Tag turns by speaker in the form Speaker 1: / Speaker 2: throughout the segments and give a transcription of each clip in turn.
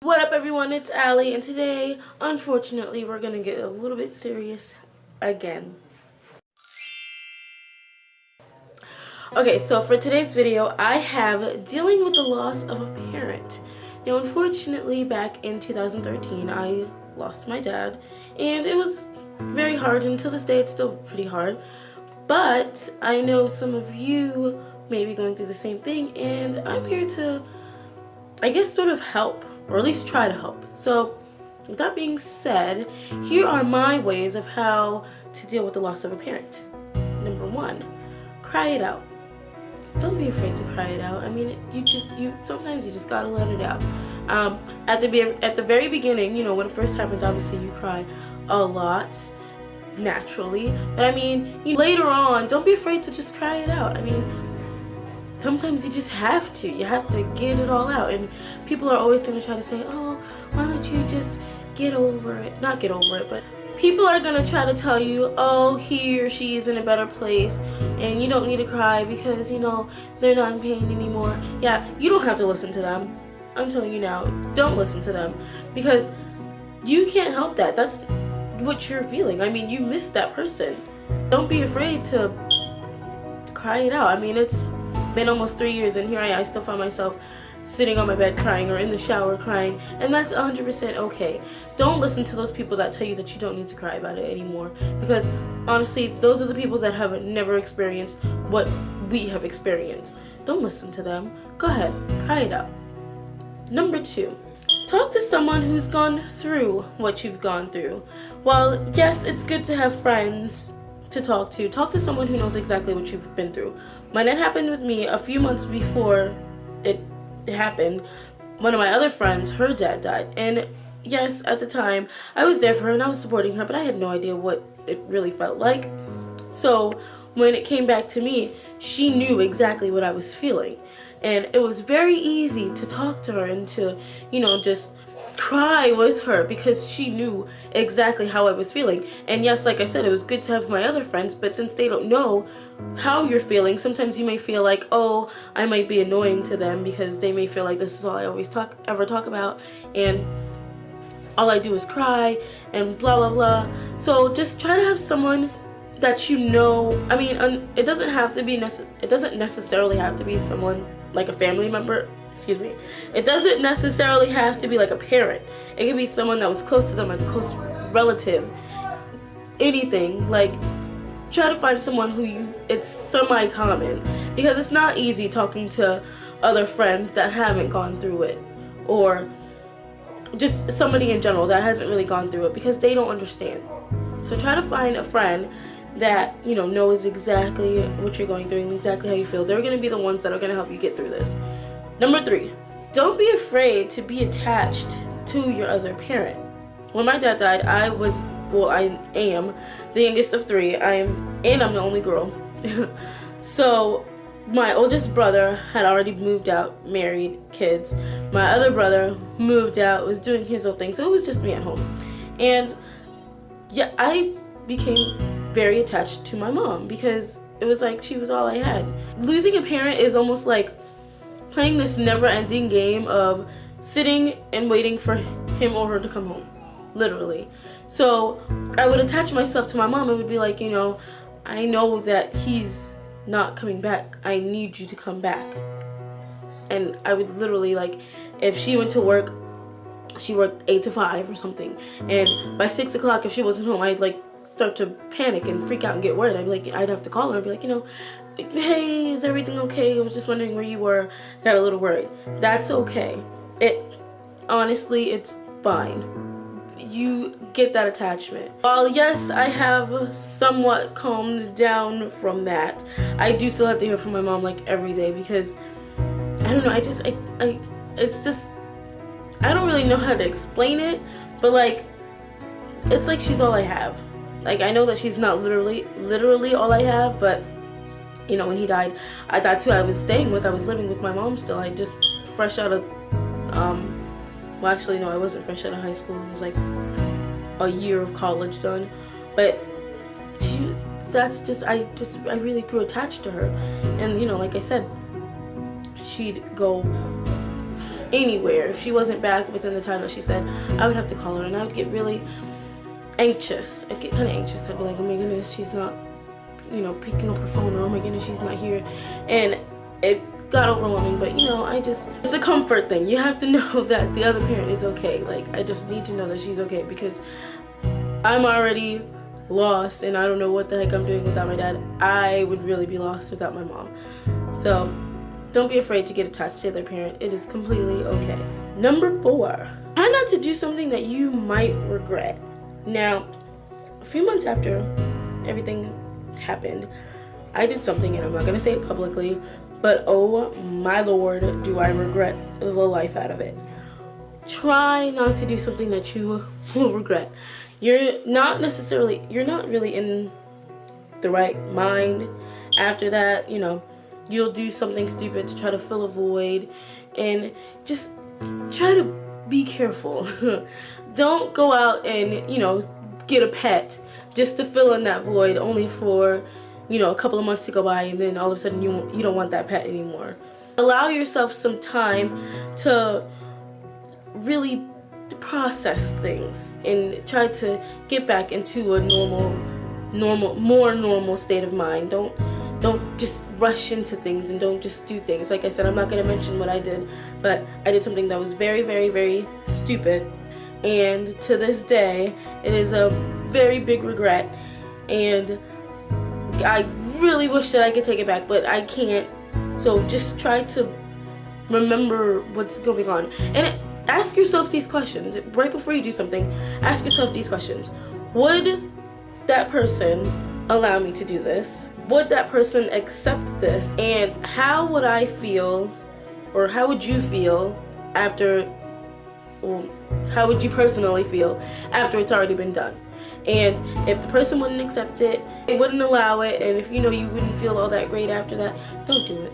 Speaker 1: What up, everyone? It's Allie, and today, unfortunately, we're gonna get a little bit serious again. Okay, so for today's video, I have dealing with the loss of a parent. Now, unfortunately, back in 2013, I lost my dad, and it was very hard, and to this day, it's still pretty hard. But I know some of you may be going through the same thing, and I'm here to, I guess, sort of help, or at least try to help. So with that being said, here are my ways of how to deal with the loss of a parent. Number one, cry it out. Don't be afraid to cry it out. I mean, sometimes you just gotta let it out. At the very beginning, you know, when it first happens, obviously you cry a lot, naturally. But I mean, later on, don't be afraid to just cry it out. I mean, sometimes you just have to. You have to get it all out. And people are always going to try to say, oh, why don't you just get over it? Not get over it, but people are going to try to tell you, oh, he or she is in a better place and you don't need to cry because, you know, they're not in pain anymore. Yeah, you don't have to listen to them. I'm telling you now, don't listen to them because you can't help that. That's what you're feeling. I mean, you missed that person. Don't be afraid to cry it out. I mean, it's been almost 3 years and here I still find myself sitting on my bed crying or in the shower crying, and that's 100% okay. Don't listen to those people that tell you that you don't need to cry about it anymore, because honestly, those are the people that have never experienced what we have experienced. Don't listen to them. Go ahead, cry it out. Number two, talk to someone who's gone through what you've gone through. While yes, it's good to have friends to talk to someone who knows exactly what you've been through. When it happened with me a few months before it happened, one of my other friends, her dad died, and yes, at the time I was there for her and I was supporting her, but I had no idea what it really felt like. So when it came back to me, she knew exactly what I was feeling, and it was very easy to talk to her and to, you know, just cry with her because she knew exactly how I was feeling. And yes, like I said, it was good to have my other friends, but since they don't know how you're feeling, sometimes you may feel like, oh, I might be annoying to them because they may feel like this is all I always ever talk about, and all I do is cry and blah blah blah. So just try to have someone that you know. I mean, it doesn't necessarily have to be someone like a family member. Excuse me. It doesn't necessarily have to be like a parent. It can be someone that was close to them, a close relative. Anything. Like, try to find someone who it's semi-common, because it's not easy talking to other friends that haven't gone through it, or just somebody in general that hasn't really gone through it, because they don't understand. So try to find a friend that, you know, knows exactly what you're going through and exactly how you feel. They're going to be the ones that are going to help you get through this. Number three, don't be afraid to be attached to your other parent. When my dad died, I am the youngest of three. I'm the only girl. So my oldest brother had already moved out, married, kids. My other brother moved out, was doing his own thing, so it was just me at home. And yeah, I became very attached to my mom because it was like she was all I had. Losing a parent is almost like playing this never-ending game of sitting and waiting for him or her to come home, literally. So I would attach myself to my mom. It would be like, you know, I know that he's not coming back. I need you to come back. And I would literally, like, if she went to work, she worked 8 to 5 or something, and by 6 o'clock, if she wasn't home, I'd like start to panic and freak out and get worried. I'd have to call her and be like, you know, hey, is everything okay? I was just wondering where you were. Got a little worried. That's okay. Honestly, it's fine. You get that attachment. While yes, I have somewhat calmed down from that, I do still have to hear from my mom like every day, because I don't know, it's just, I don't really know how to explain it, but like, it's like she's all I have. Like, I know that she's not literally all I have, but you know, when he died, I thought too, I was living with my mom still. I just fresh out of, well actually no, I wasn't fresh out of high school. It was like a year of college done. But I really grew attached to her. And you know, like I said, she'd go anywhere, if she wasn't back within the time that she said, I would have to call her, and I would get really anxious. I'd get kind of anxious. I'd be like, oh my goodness, she's not, you know, picking up her phone, or oh my goodness, she's not here. And it got overwhelming, but you know, it's a comfort thing. You have to know that the other parent is okay. Like, I just need to know that she's okay, because I'm already lost and I don't know what the heck I'm doing without my dad. I would really be lost without my mom. So don't be afraid to get attached to their parent. It is completely okay. Number 4, try not to do something that you might regret. Now, a few months after everything happened, I did something, and I'm not gonna say it publicly, but oh my Lord, do I regret the life out of it. Try not to do something that you will regret. You're not really in the right mind after that. You know, you'll do something stupid to try to fill a void, and just try to be careful. Don't go out and, you know, get a pet just to fill in that void, only for, you know, a couple of months to go by, and then all of a sudden you don't want that pet anymore. Allow yourself some time to really process things and try to get back into a more normal state of mind. Don't just rush into things, and don't just do things. Like I said, I'm not going to mention what I did, but I did something that was very, very, very stupid, and to this day it is a very big regret, and I really wish that I could take it back, but I can't. So just try to remember what's going on, and ask yourself these questions right before you do something. Ask yourself these questions: would that person allow me to do this? Would that person accept this? And how would I feel, or how would you feel after, well, how would you personally feel after it's already been done? And if the person wouldn't accept it, they wouldn't allow it, and if you know you wouldn't feel all that great after that, don't do it.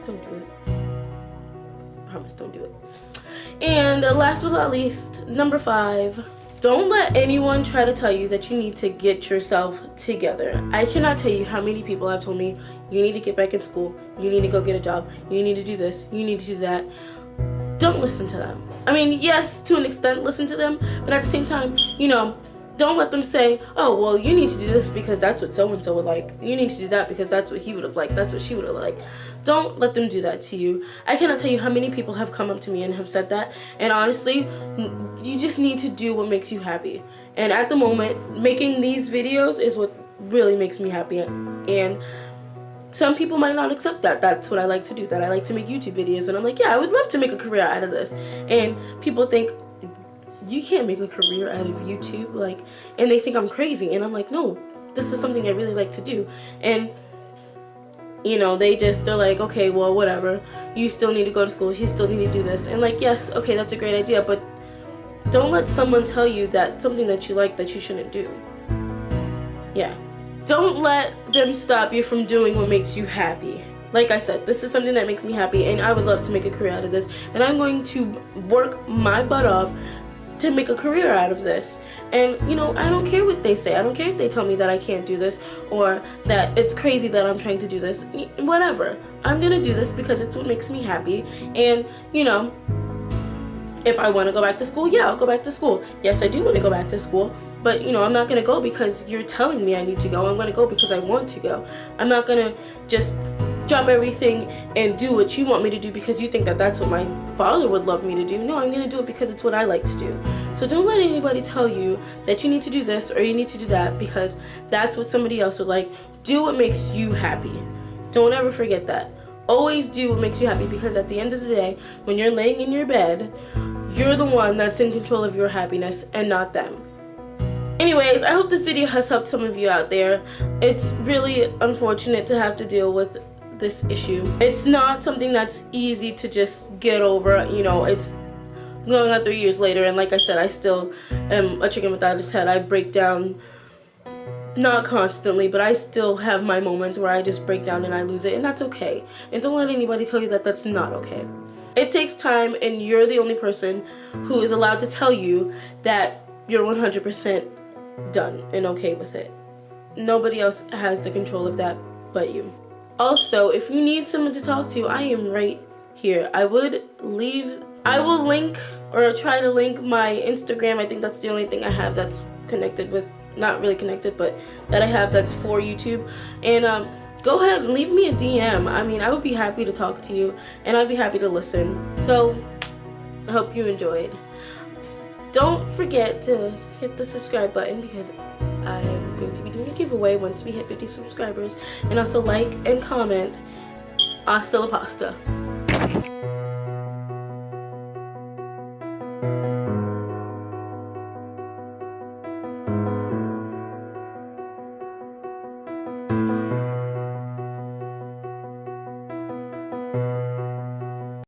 Speaker 1: Don't do it. Promise, don't do it. And last but not least, number 5, don't let anyone try to tell you that you need to get yourself together. I cannot tell you how many people have told me, you need to get back in school, you need to go get a job, you need to do this, you need to do that. Don't listen to them. I mean, yes, to an extent, listen to them, but at the same time, you know, don't let them say, oh, well, you need to do this because that's what so-and-so would like. You need to do that because that's what he would have liked. That's what she would have liked. Don't let them do that to you. I cannot tell you how many people have come up to me and have said that. And honestly, you just need to do what makes you happy. And at the moment, making these videos is what really makes me happy. And some people might not accept that. That's what I like to do. That I like to make YouTube videos. And I'm like, yeah, I would love to make a career out of this. And people think, you can't make a career out of YouTube, like, and they think I'm crazy, and I'm like, no, this is something I really like to do. And you know, they're like, okay, well, whatever, you still need to go to school, you still need to do this, and like, yes, okay, that's a great idea, but don't let someone tell you that something that you like that you shouldn't do. Yeah, don't let them stop you from doing what makes you happy. Like I said, this is something that makes me happy, and I would love to make a career out of this, and I'm going to work my butt off to make a career out of this. And you know, I don't care what they say. I don't care if they tell me that I can't do this, or that it's crazy that I'm trying to do this. Whatever, I'm gonna do this because it's what makes me happy. And you know, if I want to go back to school, yeah, I'll go back to school. Yes, I do want to go back to school, but you know, I'm not gonna go because you're telling me I need to go. I'm gonna go because I want to go. I'm not gonna just drop everything and do what you want me to do because you think that that's what my father would love me to do. No, I'm gonna do it because it's what I like to do. So don't let anybody tell you that you need to do this or you need to do that because that's what somebody else would like. Do what makes you happy. Don't ever forget that. Always do what makes you happy, because at the end of the day, when you're laying in your bed, you're the one that's in control of your happiness and not them. Anyways, I hope this video has helped some of you out there. It's really unfortunate to have to deal with this issue. It's not something that's easy to just get over. You know, it's going on 3 years later, and like I said, I still am a chicken without its head. I break down, not constantly, but I still have my moments where I just break down and I lose it, and that's okay. And don't let anybody tell you that that's not okay. It takes time, and you're the only person who is allowed to tell you that you're 100% done and okay with it. Nobody else has the control of that but you. Also, if you need someone to talk to, I am right here. I would leave I will link or try to link my Instagram. I think that's the only thing I have that's connected with, not really connected, but that I have that's for YouTube. And go ahead and leave me a DM. I mean, I would be happy to talk to you, and I'd be happy to listen. So I hope you enjoyed. Don't forget to hit the subscribe button, because I am going to be doing a giveaway once we hit 50 subscribers. And also like and comment. Hasta la pasta.